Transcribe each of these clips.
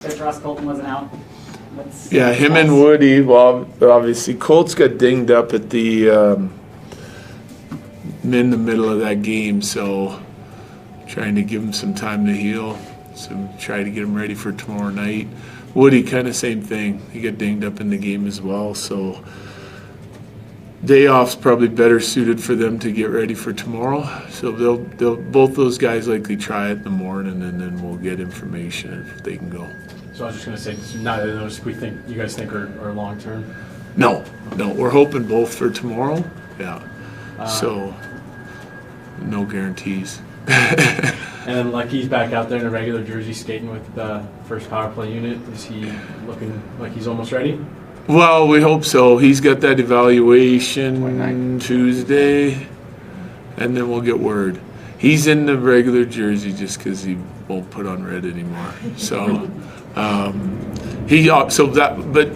Ross Colton wasn't out. Yeah, him and Woody. Well, obviously, Colt's got dinged up at the in the middle of that game, so trying to give him some time to heal. So try to get him ready for tomorrow night. Woody, kind of same thing. He got dinged up in the game as well, so day off's probably better suited for them to get ready for tomorrow. So they'll both those guys likely try it in the morning, and then we'll get information if they can go. So I was just going to say, neither of those you guys think are long term? No, we're hoping both for tomorrow. Yeah. So no guarantees. And then Lucky's back out there in a regular jersey skating with the first power play unit. Is he looking like he's almost ready? Well, we hope so. He's got that evaluation Tuesday, and then we'll get word. He's in the regular jersey just because he won't put on red anymore. So, but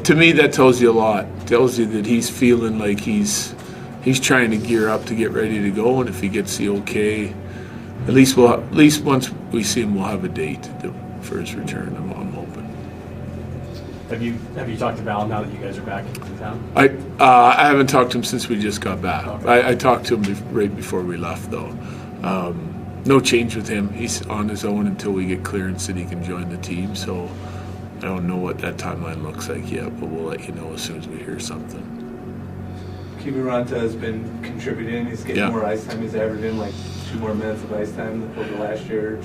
to me that tells you a lot. It tells you that he's feeling like he's trying to gear up to get ready to go, and if he gets the okay, at least once we see him, we'll have a date for his return. I'm hoping. Have you talked to Val now that you guys are back in town? I haven't talked to him since we just got back. Okay. I talked to him right before we left, though. No change with him. He's on his own until we get clearance that he can join the team. So I don't know what that timeline looks like yet, but we'll let you know as soon as we hear something. Kiviranta has been contributing. He's getting more ice time. He's averaging like 2 more minutes of ice time over last year.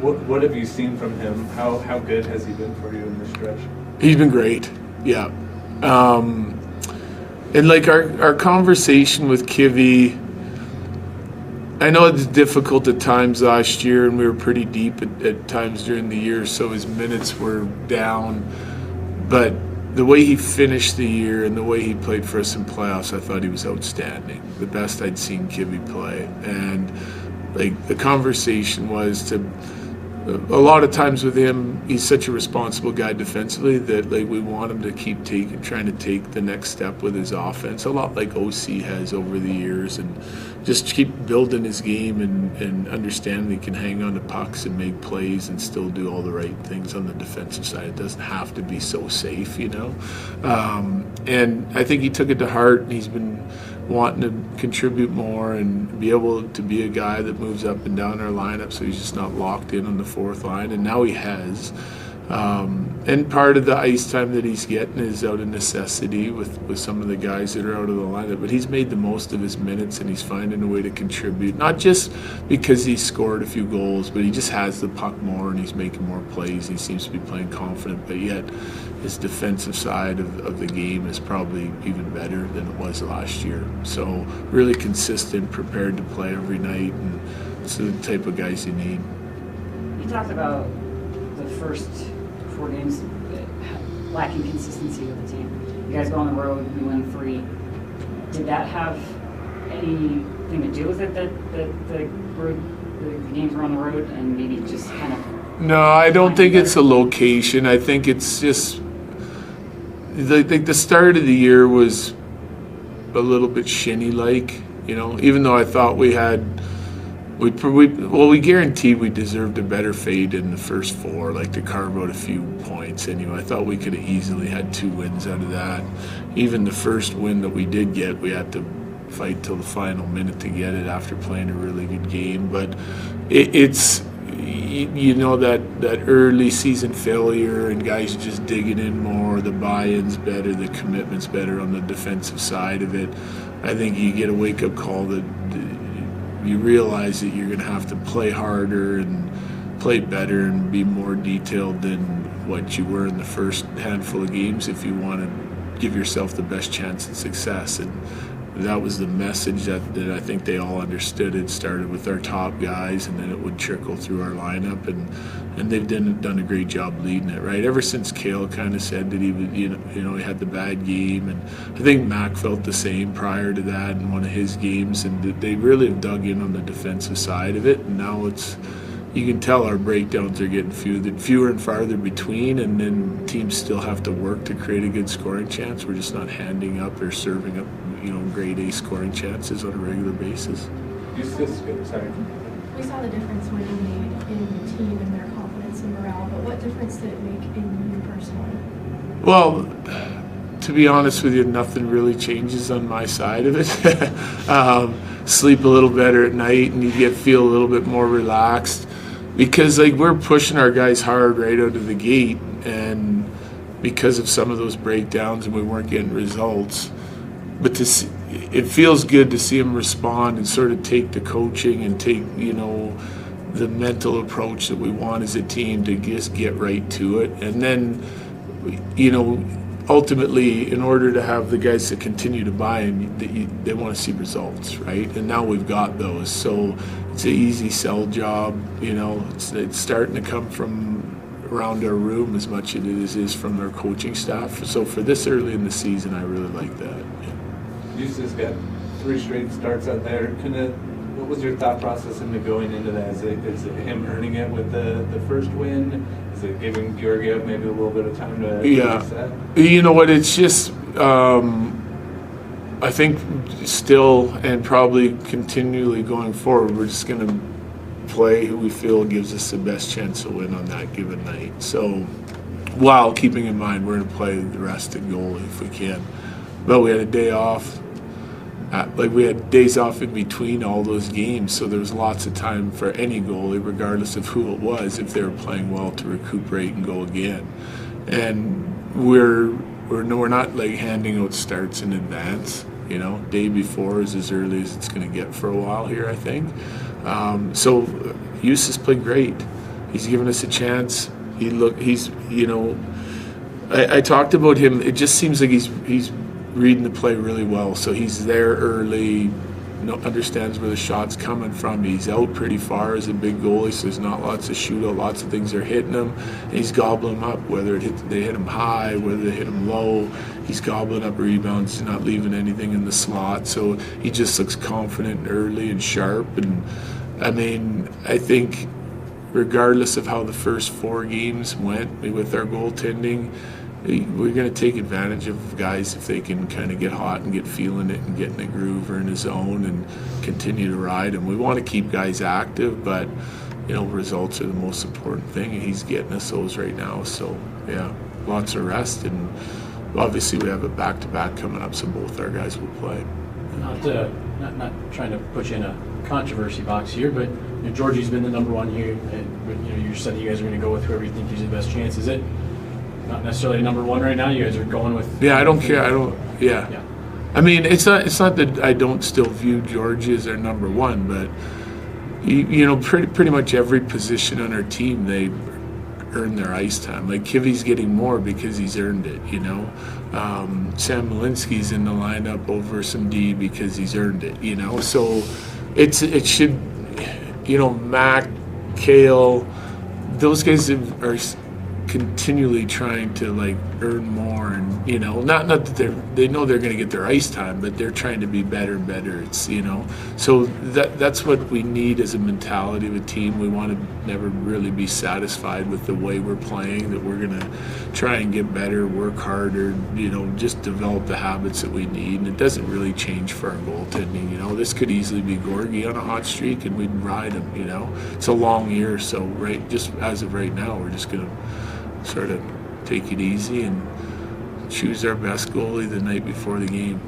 What have you seen from him? How good has he been for you in this stretch? He's been great. Yeah. And like our conversation with Kivy, I know it's difficult at times last year, and we were pretty deep at times during the year, so his minutes were down. But the way he finished the year and the way he played for us in playoffs, I thought he was outstanding. The best I'd seen Kivy play. And like the conversation was a lot of times with him, he's such a responsible guy defensively that like we want him to keep trying to take the next step with his offense, a lot like OC has over the years, and just keep building his game and understand he can hang on to pucks and make plays and still do all the right things on the defensive side. It doesn't have to be so safe, you know. And I think he took it to heart, and he's been wanting to contribute more and be able to be a guy that moves up and down our lineup, so he's just not locked in on the fourth line, and now he has. And part of the ice time that he's getting is out of necessity with some of the guys that are out of the lineup, but he's made the most of his minutes, and he's finding a way to contribute, not just because he scored a few goals, but he just has the puck more and he's making more plays. He seems to be playing confident, but yet his defensive side of the game is probably even better than it was last year. So really consistent, prepared to play every night, and it's the type of guys you need. You talked about the first 4 games lacking consistency with the team. You guys go on the road, you win 3. Did that have anything to do with it that the games were on the road and maybe just kind of... No, I don't think it's a location. I think it's just the start of the year was a little bit shinny-like, you know, even though I thought we guaranteed we deserved a better fate in the first 4, like to carve out a few points anyway. I thought we could have easily had 2 wins out of that. Even the first win that we did get, we had to fight till the final minute to get it after playing a really good game. But it's you know, that early season failure and guys just digging in more, the buy-in's better, the commitment's better on the defensive side of it. I think you get a wake-up call that you realize that you're going to have to play harder and play better and be more detailed than what you were in the first handful of games if you want to give yourself the best chance at success. And that was the message that I think they all understood. It started with our top guys, and then it would trickle through our lineup, and they've done a great job leading it, right? Ever since Cale kind of said that he would, you know, he had the bad game, and I think Mac felt the same prior to that in one of his games, and they really have dug in on the defensive side of it, and now you can tell our breakdowns are getting fewer and farther between, and then teams still have to work to create a good scoring chance. We're just not handing up or serving up, you know, grade A scoring chances on a regular basis. Justus, sorry. We saw the difference when you made in the team and their confidence and morale, but what What difference did it make in you personally? Well, to be honest with you, nothing really changes on my side of it. Sleep a little better at night, and you feel a little bit more relaxed because like we're pushing our guys hard right out of the gate, and because of some of those breakdowns, and we weren't getting results. But it feels good to see them respond and sort of take the coaching and take the mental approach that we want as a team to just get right to it, and then ultimately, in order to have the guys to continue to buy in, they want to see results, right? And now we've got those. So it's an easy sell job. It's starting to come from around our room as much as it is from our coaching staff. So for this early in the season, I really like that. Justus got 3 straight starts out there. What was your thought process into going into that? Is it him earning it with the first win? Is it giving Georgiev maybe a little bit of time to reset? You know what? It's just I think still and probably continually going forward, we're just going to play who we feel gives us the best chance to win on that given night. So while keeping in mind we're going to play the rest of goalie if we can. But we had a day off. We had days off in between all those games, so there was lots of time for any goalie, regardless of who it was, if they were playing well, to recuperate and go again. And we're not like handing out starts in advance. Day before is as early as it's going to get for a while here, I think. So Justus played great. He's given us a chance. I talked about him. It just seems like he's reading the play really well. So he's there early, understands where the shot's coming from. He's out pretty far as a big goalie, so there's not lots of shootout. Lots of things are hitting him, and he's gobbling them up. Whether they hit him high, whether they hit him low, he's gobbling up rebounds. He's not leaving anything in the slot. So he just looks confident and early and sharp. And I think regardless of how the first 4 games went with our goaltending, we're going to take advantage of guys if they can kind of get hot and get feeling it and get in the groove or in the zone and continue to ride them. We want to keep guys active, but results are the most important thing, and he's getting us those right now. So yeah, lots of rest, and obviously we have a back-to-back coming up, so both our guys will play. Not trying to put you in a controversy box here, but Georgie's been the number 1 here, and you said you guys are going to go with whoever you think gives you the best chance. Is it not necessarily number 1 right now? You guys are going with. Yeah, I don't care. Yeah. It's not that I don't still view Georgie as our number 1, but pretty much every position on our team they earn their ice time. Like Kivi's getting more because he's earned it. Sam Malinsky's in the lineup over some D because he's earned it. So it should. Mac, Kale, those guys are continually trying to earn more, and not that they know they're going to get their ice time, but they're trying to be better and better. It's so that's what we need as a mentality of a team. We want to never really be satisfied with the way we're playing, that we're going to try and get better, work harder, just develop the habits that we need. And it doesn't really change for our goaltending. This could easily be Georgie on a hot streak and we'd ride him. It's a long year, so just as of right now, we're just going to sort of take it easy and choose our best goalie the night before the game.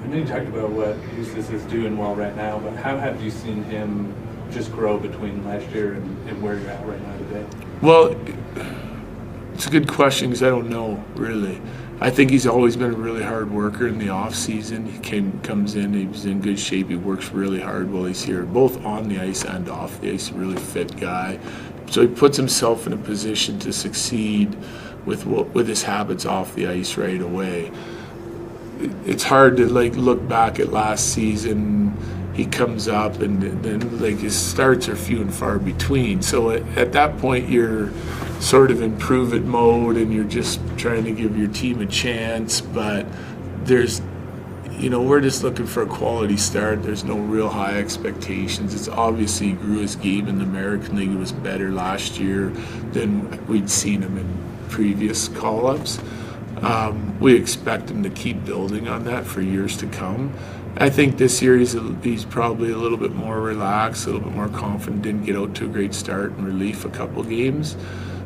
I know you talked about what Justus is doing well right now, but how have you seen him just grow between last year and where you're at right now today? Well, it's a good question because I don't know, really. I think he's always been a really hard worker in the off season. He comes in, he's in good shape, he works really hard while he's here, both on the ice and off the ice. A really fit guy. So he puts himself in a position to succeed with his habits off the ice right away. It's hard to look back at last season. He comes up and then his starts are few and far between. So at that point you're sort of in prove it mode and you're just trying to give your team a chance. But there's we're just looking for a quality start. There's no real high expectations. It's obviously he grew his game in the American League. It was better last year than we'd seen him in previous call-ups. We expect him to keep building on that for years to come. I think this year he's probably a little bit more relaxed, a little bit more confident. Didn't get out to a great start in relief a couple games.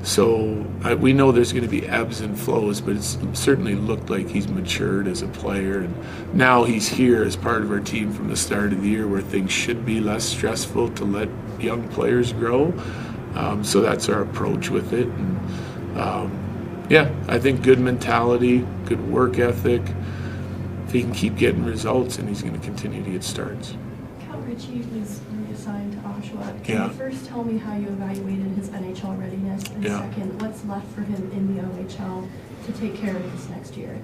So we know there's going to be ebbs and flows, but it's certainly looked like he's matured as a player. And now he's here as part of our team from the start of the year where things should be less stressful to let young players grow. So that's our approach with it. And yeah, I think good mentality, good work ethic. If he can keep getting results, and he's going to continue to get starts. Cal Ritchie was reassigned to Oshawa. Can Yeah. you first tell me how you evaluated his NHL readiness? And Yeah. second, what's left for him in the OHL to take care of this next year?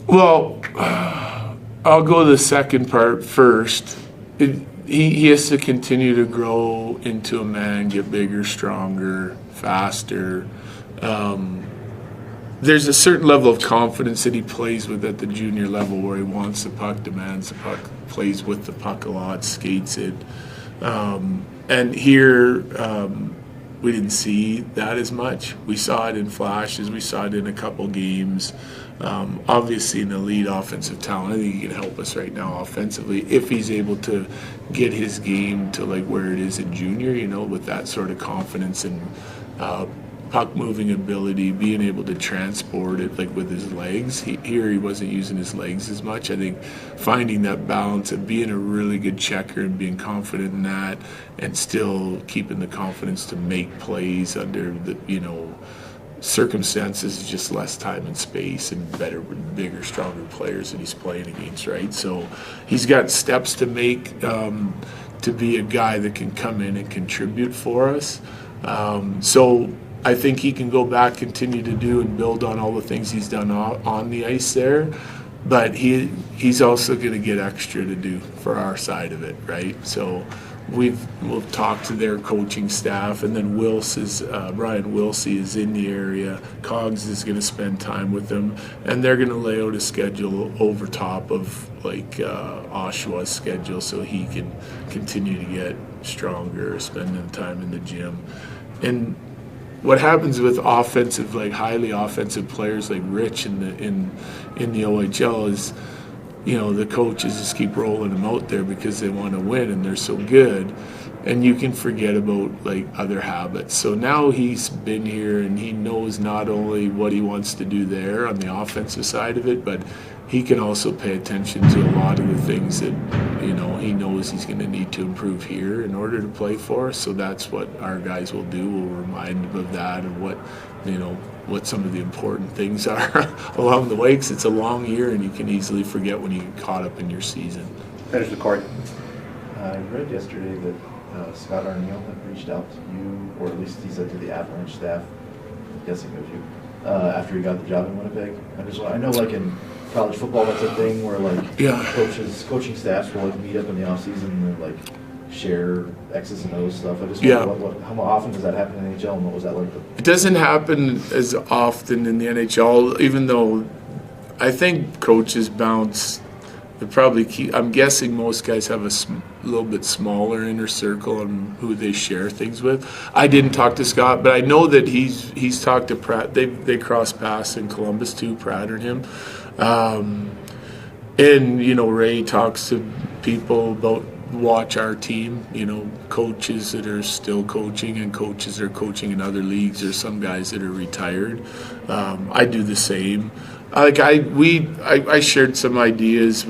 Well, I'll go the second part first. He has to continue to grow into a man, get bigger, stronger, faster. There's a certain level of confidence that he plays with at the junior level where he wants the puck, demands the puck, plays with the puck a lot, skates it. And here, we didn't see that as much. We saw it in flashes. We saw it in a couple games. Obviously, an elite offensive talent. I think he can help us right now offensively if he's able to get his game to like where it is in junior, with that sort of confidence and puck moving ability, being able to transport it like with his legs. Here he wasn't using his legs as much. I think finding that balance of being a really good checker and being confident in that and still keeping the confidence to make plays under the, circumstances, just less time and space and better, bigger, stronger players that he's playing against, right? So he's got steps to make to be a guy that can come in and contribute for us. So I think he can go back, continue to do and build on all the things he's done on the ice there, but he's also going to get extra to do for our side of it, right? So we'll talk to their coaching staff, and then Brian Wilsey is in the area. Cogs is going to spend time with them, and they're going to lay out a schedule over top of Oshawa's schedule so he can continue to get stronger, spending time in the gym. And what happens with offensive, highly offensive players like Rich in the OHL is, the coaches just keep rolling them out there because they want to win and they're so good, and you can forget about other habits. So now he's been here and he knows not only what he wants to do there on the offensive side of it, but he can also pay attention to a lot of the things that he knows he's going to need to improve here in order to play for us. So that's what our guys will do. We'll remind him of that and what some of the important things are along the way, because it's a long year and you can easily forget when you get caught up in your season. Finish the court. I read yesterday that Scott Arneal had reached out to you, or at least he said to the Avalanche staff, I'm guessing it was you, after he got the job in Winnipeg. I know in college football that's a thing where coaching staffs will meet up in the offseason and share X's and O's stuff. I just wonder how often does that happen in the NHL, and what was that like? It doesn't happen as often in the NHL, even though I think coaches bounce. I'm guessing most guys have a little bit smaller inner circle on who they share things with. I didn't talk to Scott, but I know that he's talked to Pratt. They cross paths in Columbus too, Pratt and him. And Ray talks to people about watch our team, coaches that are still coaching and coaches that are coaching in other leagues, or some guys that are retired. I do the same. I shared some ideas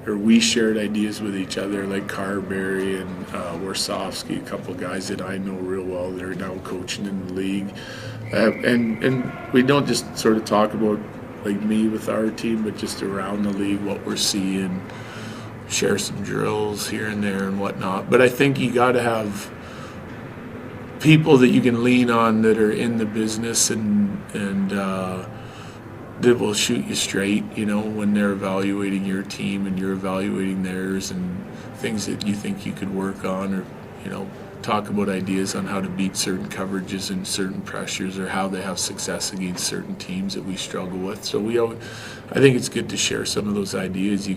we shared ideas with each other, like Carberry and Warsofsky, a couple guys that I know real well that are now coaching in the league. And we don't just sort of talk about me with our team, but just around the league, what we're seeing, share some drills here and there and whatnot. But I think you got to have people that you can lean on that are in the business and that will shoot you straight, when they're evaluating your team and you're evaluating theirs, and things that you think you could work on, or talk about ideas on how to beat certain coverages and certain pressures, or how they have success against certain teams that we struggle with. So I think it's good to share some of those ideas. You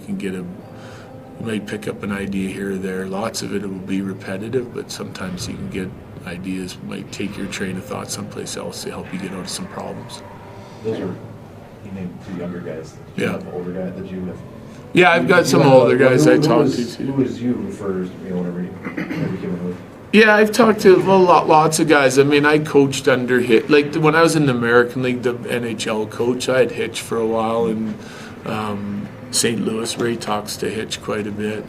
might pick up an idea here or there. Lots of it will be repetitive, but sometimes you can get ideas, might take your train of thought someplace else to help you get out of some problems. Those are, you named two younger guys. Yeah. The older guy that you have. Yeah, I've got some older guys I talk to too. Who was you for, whenever you came in with? Yeah, I've talked to lots of guys. I mean, I coached under Hitch. Like when I was in the American League, the NHL coach, I had Hitch for a while in St. Louis. Ray talks to Hitch quite a bit.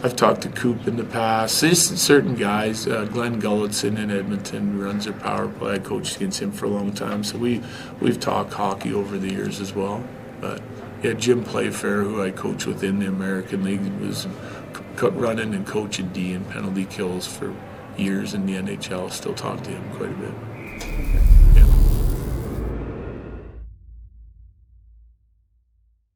I've talked to Coop in the past. There's certain guys. Glenn Gulletson in Edmonton runs their power play. I coached against him for a long time. So we've talked hockey over the years as well. But yeah, Jim Playfair, who I coached with in the American League, was running and coaching D and penalty kills for years in the NHL. Still talk to him quite a bit.